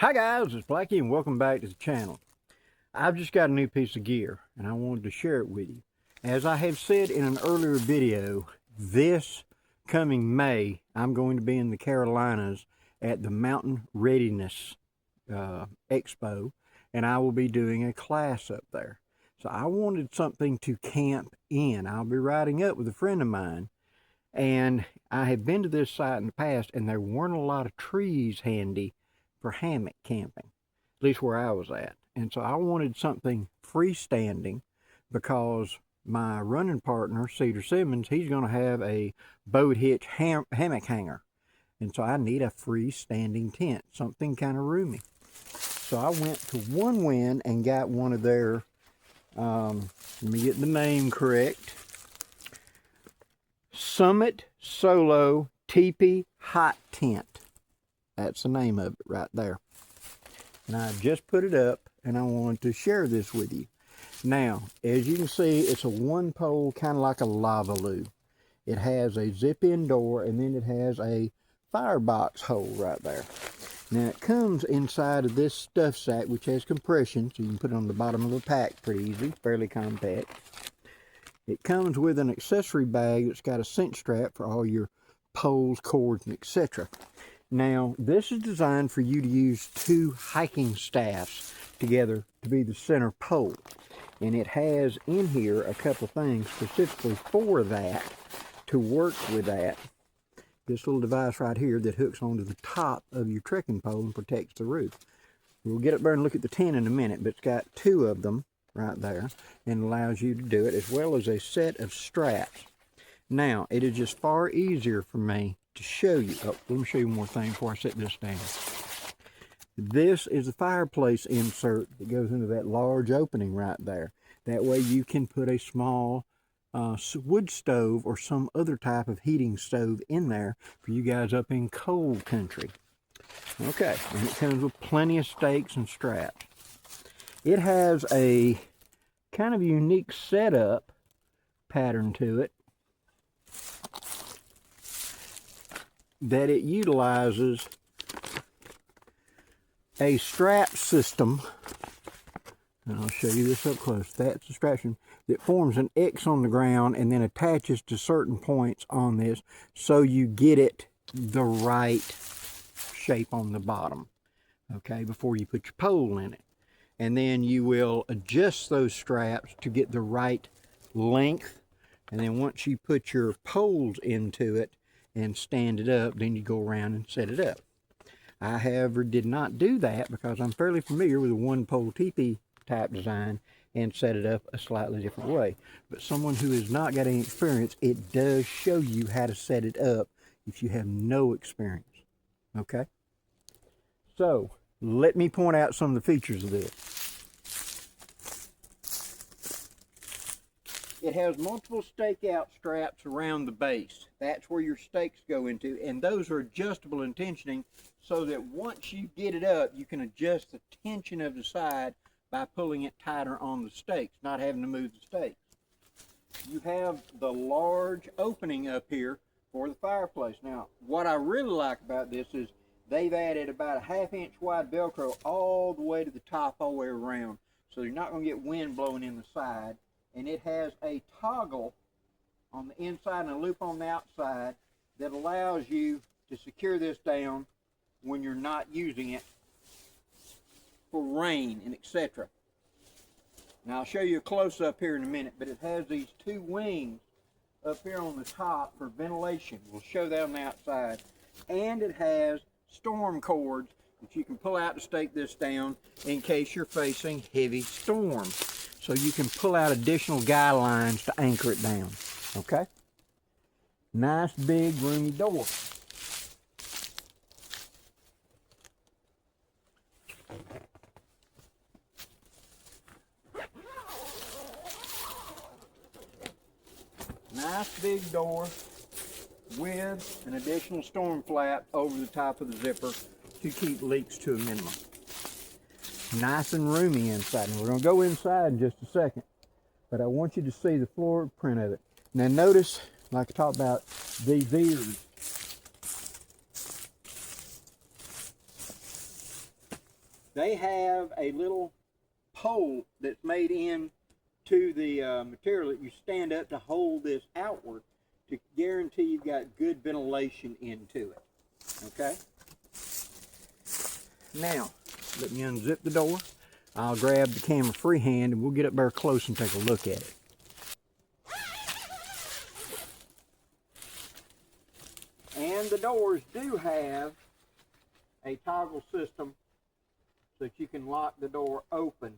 Hi guys, it's Blackie and welcome back to the channel. I've just got a new piece of gear and I wanted to share it with you. As I have said in an earlier video, this coming May, I'm going to be in the Carolinas at the Mountain Readiness Expo, and I will be doing a class up there. So I wanted something to camp in. I'll be riding up with a friend of mine, and I have been to this site in the past and there weren't a lot of trees handy for hammock camping, at least where I was at. And so I wanted something freestanding because my running partner, Cedar Simmons, he's going to have a boat hitch hammock hanger. And so I need a freestanding tent, something kind of roomy. So I went to OneWind and got one of their, let me get the name correct, Summit Solo Teepee Hot Tent. That's the name of it right there. And I just put it up and I wanted to share this with you. Now, as you can see, it's a one pole, kind of like a lava loo. It has a zip in door and then it has a firebox hole right there. Now it comes inside of this stuff sack, which has compression, so you can put it on the bottom of the pack pretty easy, fairly compact. It comes with an accessory bag that's got a cinch strap for all your poles, cords, and etc. Now, this is designed for you to use two hiking staffs together to be the center pole. And it has in here a couple things specifically for that, to work with that. This little device right here that hooks onto the top of your trekking pole and protects the roof. We'll get up there and look at the tent in a minute, but it's got two of them right there and allows you to do it, as well as a set of straps. Now, it is just far easier for me to show you. Oh, let me show you one more thing before I set this down. This is a fireplace insert that goes into that large opening right there. That way you can put a small wood stove or some other type of heating stove in there for you guys up in cold country. Okay, and it comes with plenty of stakes and straps. It has a kind of unique setup pattern to it that it utilizes a strap system, and I'll show you this up close. That's the strap system that forms an X on the ground and then attaches to certain points on this so you get it the right shape on the bottom, okay, before you put your pole in it. And then you will adjust those straps to get the right length, and then once you put your poles into it and stand it up, then you go around and set it up. I, however, did not do that because I'm fairly familiar with a one pole teepee type design and set it up a slightly different way. But someone who has not got any experience, it does show you how to set it up if you have no experience. Okay? So, let me point out some of the features of this. It has multiple stakeout straps around the base. That's where your stakes go into, and those are adjustable in tensioning so that once you get it up, you can adjust the tension of the side by pulling it tighter on the stakes, not having to move the stakes. You have the large opening up here for the fireplace. Now, what I really like about this is they've added about a 1/2 inch wide Velcro all the way to the top, all the way around, so you're not going to get wind blowing in the side. And it has a toggle on the inside and a loop on the outside that allows you to secure this down when you're not using it for rain and etc. Now I'll show you a close-up here in a minute, but it has these two wings up here on the top for ventilation. We'll show that on the outside. And it has storm cords that you can pull out to stake this down in case you're facing heavy storms. So you can pull out additional guy lines to anchor it down, okay? Nice big roomy door. Nice big door with an additional storm flap over the top of the zipper to keep leaks to a minimum. Nice and roomy inside. And we're going to go inside in just a second, but I want you to see the floor print of it. Now notice, like I talked about, these ears They have a little pole that's made in to the material that you stand up to hold this outward to guarantee you've got good ventilation into it. Okay? Now, let me unzip the door. I'll grab the camera freehand and we'll get up there close and take a look at it. And the doors do have a toggle system so that you can lock the door open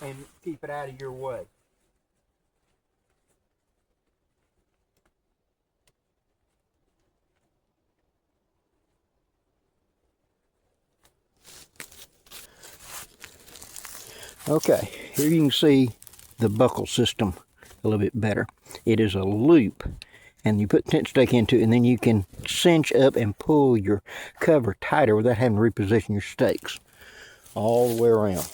and keep it out of your way. Okay, here you can see the buckle system a little bit better. It is a loop, and you put the tent stake into it, and then you can cinch up and pull your cover tighter without having to reposition your stakes all the way around.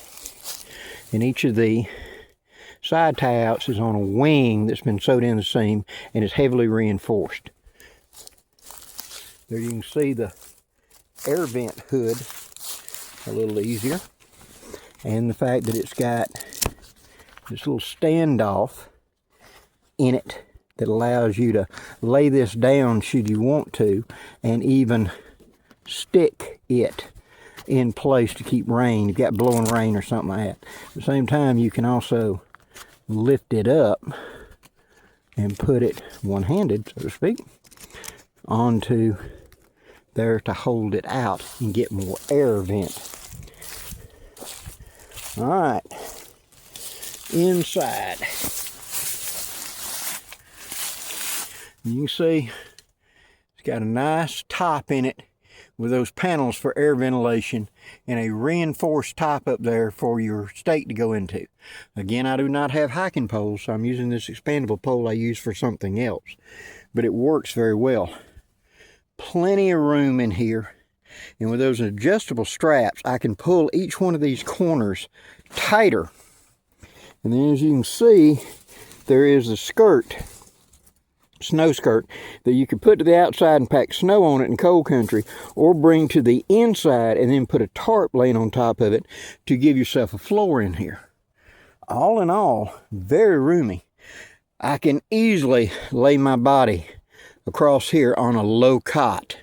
And each of the side tie-outs is on a wing that's been sewed in the seam and is heavily reinforced. There you can see the air vent hood a little easier, and the fact that it's got this little standoff in it that allows you to lay this down should you want to, and even stick it in place to keep rain. You've got blowing rain or something like that. At the same time, you can also lift it up and put it one-handed, so to speak, onto there to hold it out and get more air vent. All right, inside. You can see it's got a nice top in it with those panels for air ventilation and a reinforced top up there for your stake to go into. Again, I do not have hiking poles, so I'm using this expandable pole I use for something else, but it works very well. Plenty of room in here, and with those adjustable straps, I can pull each one of these corners tighter. And then as you can see, there is a skirt, snow skirt, that you can put to the outside and pack snow on it in cold country, or bring to the inside and then put a tarp laying on top of it to give yourself a floor in here. All in all, very roomy. I can easily lay my body across here on a low cot.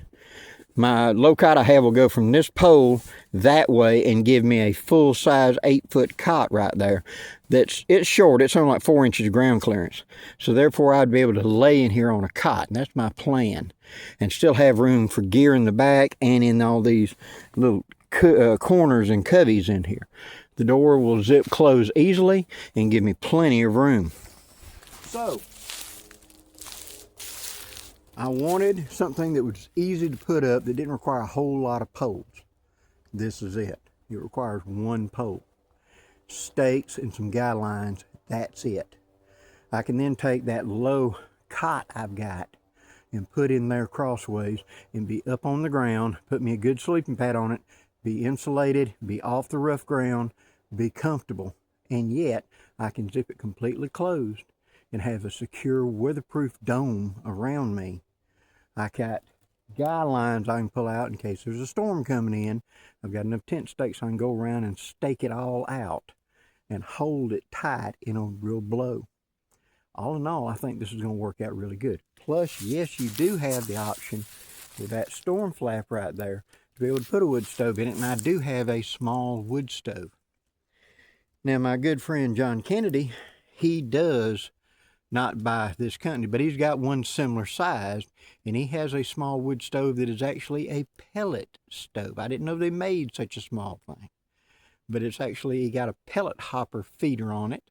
My low cot I have will go from this pole that way and give me a full-size 8-foot cot right there. It's short, it's only like 4 inches of ground clearance. So therefore I'd be able to lay in here on a cot, and that's my plan. And still have room for gear in the back and in all these little corners and coveys in here. The door will zip close easily and give me plenty of room. So, I wanted something that was easy to put up that didn't require a whole lot of poles. This is it. It requires one pole. Stakes and some guidelines, that's it. I can then take that low cot I've got and put in there crossways and be up on the ground, put me a good sleeping pad on it, be insulated, be off the rough ground, be comfortable, and yet I can zip it completely closed and have a secure weatherproof dome around me. I got guy lines I can pull out in case there's a storm coming in. I've got enough tent stakes I can go around and stake it all out and hold it tight in a real blow. All in all, I think this is going to work out really good. Plus, yes, you do have the option with that storm flap right there to be able to put a wood stove in it, and I do have a small wood stove. Now, my good friend John Kennedy, he does not by this company, but he's got one similar size, and he has a small wood stove that is actually a pellet stove. I didn't know they made such a small thing, but it's actually, he got a pellet hopper feeder on it,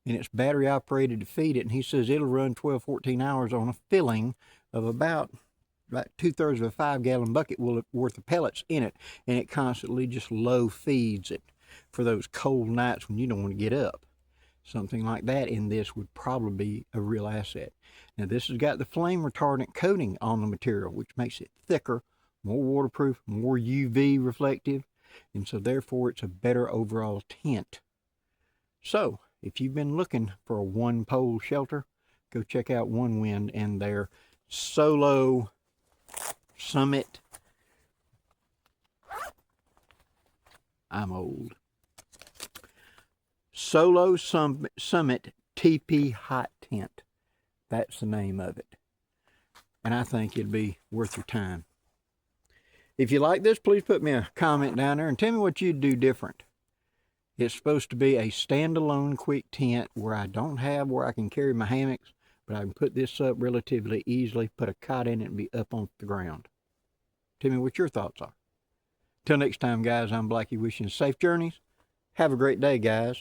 and it's battery operated to feed it, and he says it'll run 12-14 hours on a filling of about 2/3 of a 5-gallon bucket worth of pellets in it, and it constantly just low feeds it for those cold nights when you don't want to get up. Something like that in this would probably be a real asset. Now this has got the flame retardant coating on the material, which makes it thicker, more waterproof, more UV reflective, and so therefore it's a better overall tent. So if you've been looking for a one pole shelter, go check out OneWind and their Solo Summit I'm old. Summit Teepee Hot Tent. That's the name of it. And I think it'd be worth your time. If you like this, please put me a comment down there and tell me what you'd do different. It's supposed to be a standalone quick tent where I can carry my hammocks, but I can put this up relatively easily, put a cot in it, and be up on the ground. Tell me what your thoughts are. Till next time, guys, I'm Blackie wishing you safe journeys. Have a great day, guys.